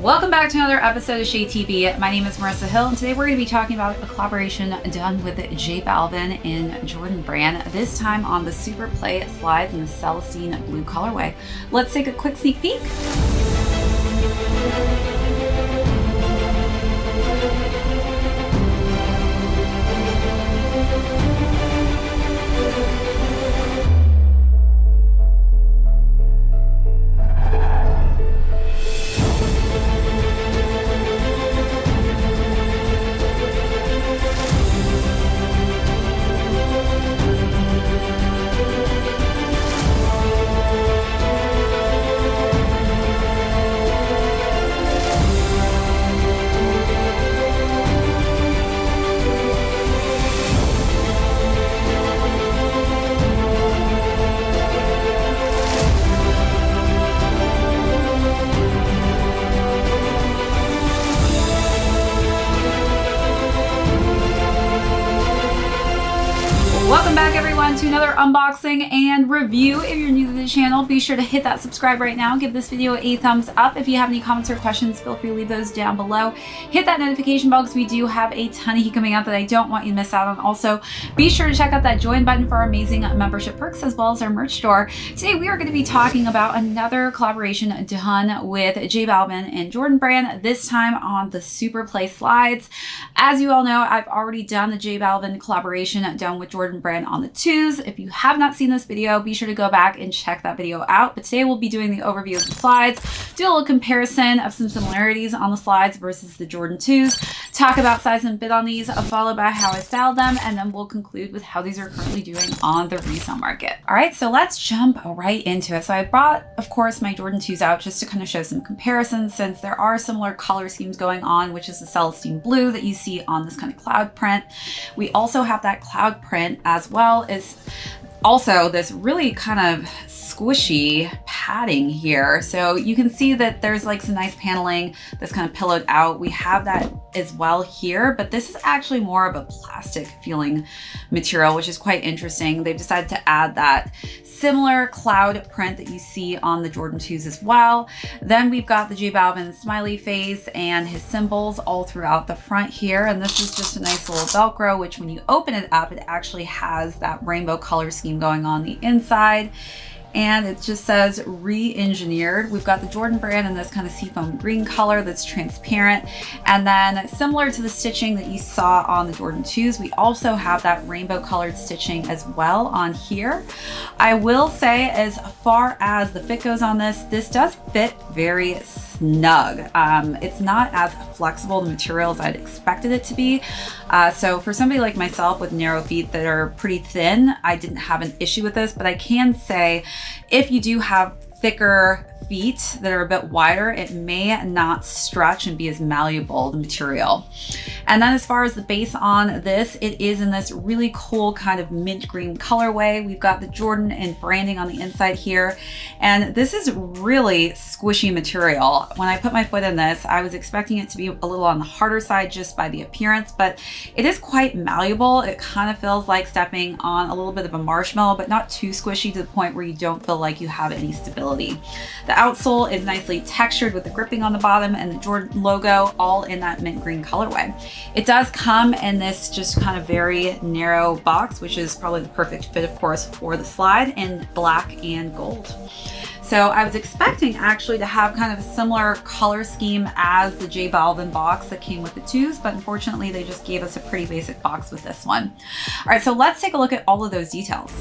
Welcome back to another episode of ShadeTV. My name is Marissa Hill, and today we're going to be talking about a collaboration done with J Balvin and Jordan Brand, this time on the Super Play slides in the Celestine blue colorway. Let's take a quick sneak peek. Welcome back everyone to another unboxing and review. If you're new to the channel, be sure to hit that subscribe right now. Give this video a thumbs up. If you have any comments or questions, feel free to leave those down below. Hit that notification bell because we do have a ton of heat coming out that I don't want you to miss out on. Also, be sure to check out that join button for our amazing membership perks as well as our merch store. Today we are going to be talking about another collaboration done with J Balvin and Jordan Brand, this time on the Super Play slides. As you all know, I've already done the J Balvin collaboration done with Jordan Brand on the twos. If you have not seen this video, be sure to go back and check that video out. But today we'll be doing the overview of the slides, do a little comparison of some similarities on the slides versus the Jordan 2s, talk about size and fit on these, followed by how I styled them, and then we'll conclude with how these are currently doing on the resale market. All right, so let's jump right into it. So I brought, of course, my Jordan 2s out just to kind of show some comparisons since there are similar color schemes going on, which is the Celestine blue that you see on this kind of cloud print. We also have that cloud print as well as also this really kind of squishy padding here. So you can see that there's like some nice paneling that's kind of pillowed out. We have that as well here, but this is actually more of a plastic feeling material, which is quite interesting. They've decided to add that similar cloud print that you see on the Jordan 2s as well. Then we've got the J Balvin smiley face and his symbols all throughout the front here. And this is just a nice little Velcro, which when you open it up, it actually has that rainbow color scheme going on the inside. And it just says re-engineered. We've got the Jordan Brand in this kind of seafoam green color that's transparent. And then similar to the stitching that you saw on the Jordan 2s, we also have that rainbow colored stitching as well on here. I will say, as far as the fit goes on this, this does fit very snug. It's not as flexible, the material, as I'd expected it to be. So for somebody like myself with narrow feet that are pretty thin, I didn't have an issue with this, but I can say if you do have thicker feet that are a bit wider, it may not stretch and be as malleable, the material. And then as far as the base on this, it is in this really cool kind of mint green colorway. We've got the Jordan and branding on the inside here. And this is really squishy material. When I put my foot in this, I was expecting it to be a little on the harder side just by the appearance, but it is quite malleable. It kind of feels like stepping on a little bit of a marshmallow, but not too squishy to the point where you don't feel like you have any stability. The outsole is nicely textured with the gripping on the bottom and the Jordan logo all in that mint green colorway. It does come in this just kind of very narrow box, which is probably the perfect fit, of course, for the slide in black and gold. So I was expecting actually to have kind of a similar color scheme as the J Balvin box that came with the 2s, but unfortunately they just gave us a pretty basic box with this one. All right, so let's take a look at all of those details.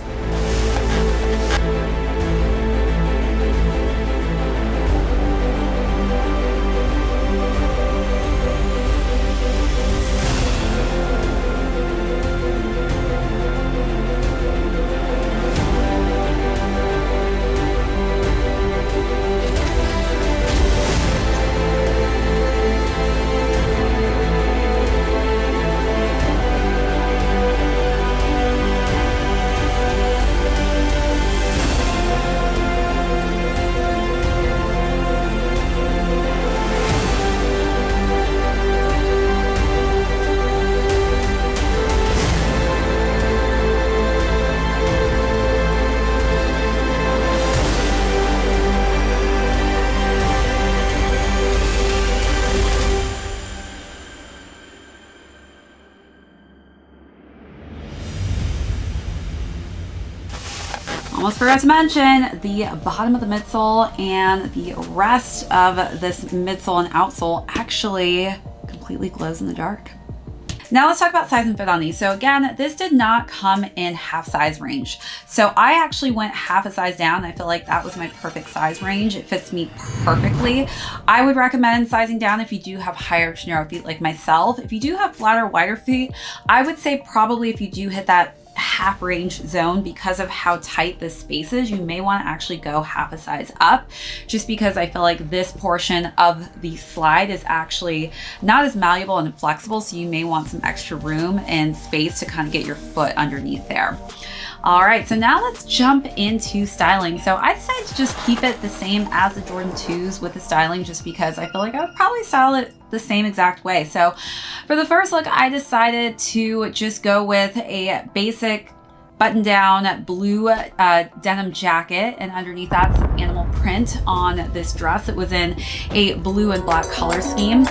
almost forgot to mention the bottom of the midsole and the rest of this midsole and outsole actually completely glows in the dark. Now let's talk about size and fit on these. So again, this did not come in half size range. So I actually went half a size down. I feel like that was my perfect size range. It fits me perfectly. I would recommend sizing down if you do have higher to narrow feet like myself. If you do have flatter, wider feet, I would say probably if you do hit that half range zone, because of how tight this space is, you may want to actually go half a size up, just because I feel like this portion of the slide is actually not as malleable and flexible, so you may want some extra room and space to kind of get your foot underneath there. All right, so now let's jump into styling. So I decided to just keep it the same as the Jordan 2s with the styling, just because I feel like I would probably style it the same exact way. So for the first look, I decided to just go with a basic button-down blue denim jacket, and underneath that some animal print on this dress. It was in a blue and black color scheme.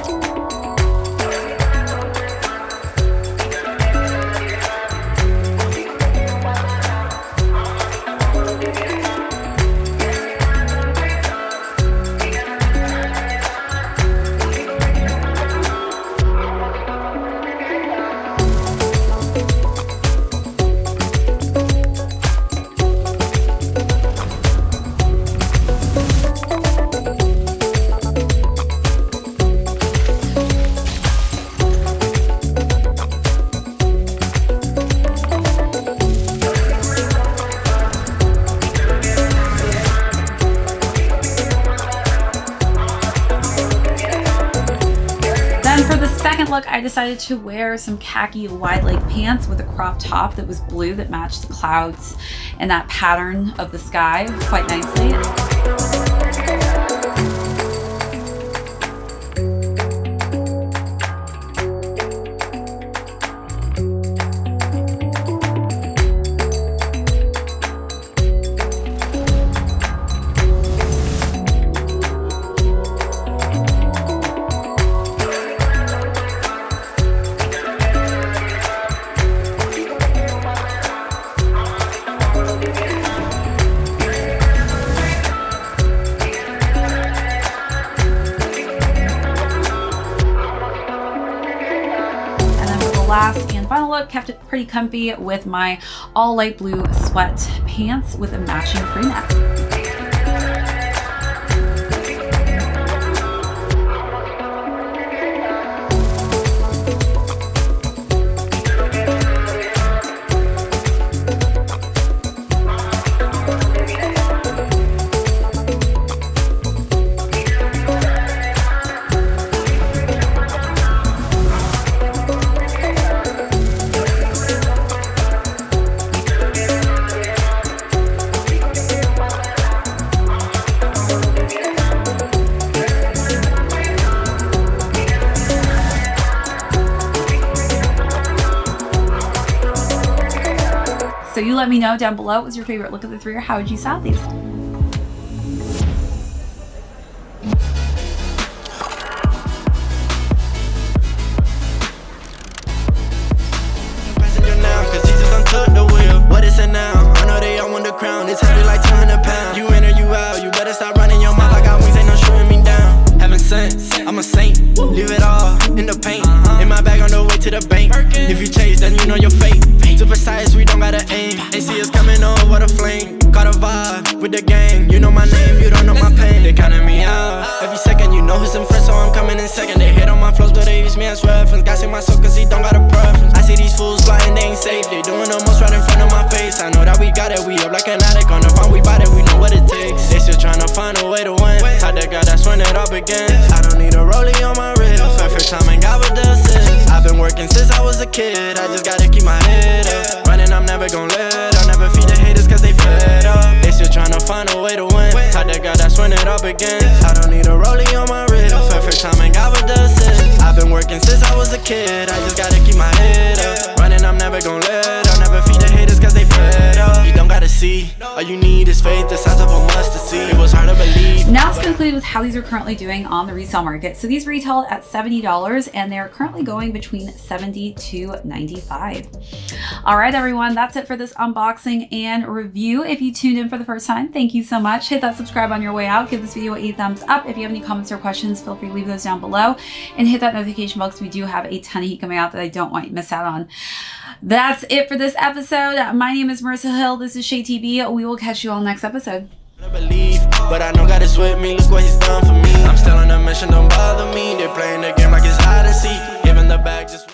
Look, I decided to wear some khaki wide leg pants with a crop top that was blue that matched the clouds and that pattern of the sky quite nicely. Last and final look, kept it pretty comfy with my all light blue sweat pants with a matching crew neck. So you let me know down below, what was your favorite look of the three, or how would you style these? What is it now? I know they all want the crown. It's heavy like 200 pounds. You in or you out, you better stop running your mouth. I got wings, ain't no shooting me down. Heaven sent, I'm a saint. Leave it all in the paint. In my bag on the way to the bank. If you chase, then you know your fate. Super size, we don't gotta aim. They see us coming on, what a flame. Got a vibe with the gang. You know my name, you don't know my pain. They counting me out every second. You know who's in front, so I'm coming in second. They hit on my flows, but they use me as reference. God save my soul, cause he don't got a preference. I see these fools flying, they ain't safe. They doing the most right in front of my face. I know that we got it, we up like an addict on the phone. We bought it, we know what it takes. They still trying to find a way to win. Taught that God, that's when it all begins. I don't need a rollie on my wrist. Perfect timing, God with the assist. I've been working since I was a kid. I just gotta keep my head up. Running, I'm never gon' let. I'll never feed the haters cause they fed up. They still trying to find a way to win. Taught that God, that's when it all begins. I don't need a rollie on my wrist. Perfect timing, God with the assist. I've been working since I was a kid. I just gotta keep my head up. Running, I'm never gon' let. I'll never feed the haters cause they fed up. You don't gotta see see. All you need is faith, the size of a mustard seed. It was hard to believe. Now let's conclude with how these are currently doing on the resale market. So these retailed at $70 and they're currently going between $70 to $95. All right, everyone, that's it for this unboxing and review. If you tuned in for the first time, thank you so much. Hit that subscribe on your way out. Give this video a thumbs up. If you have any comments or questions, feel free to leave those down below and hit that notification bell because we do have a ton of heat coming out that I don't want you to miss out on. That's it for this episode. My name is Marissa Hill. This is ShadeTV. We will catch you all next episode. But I know God is with me. Look what he's done for me. I'm still on a mission, don't bother me. They're playing the game like it's hide and seek. Giving the bag just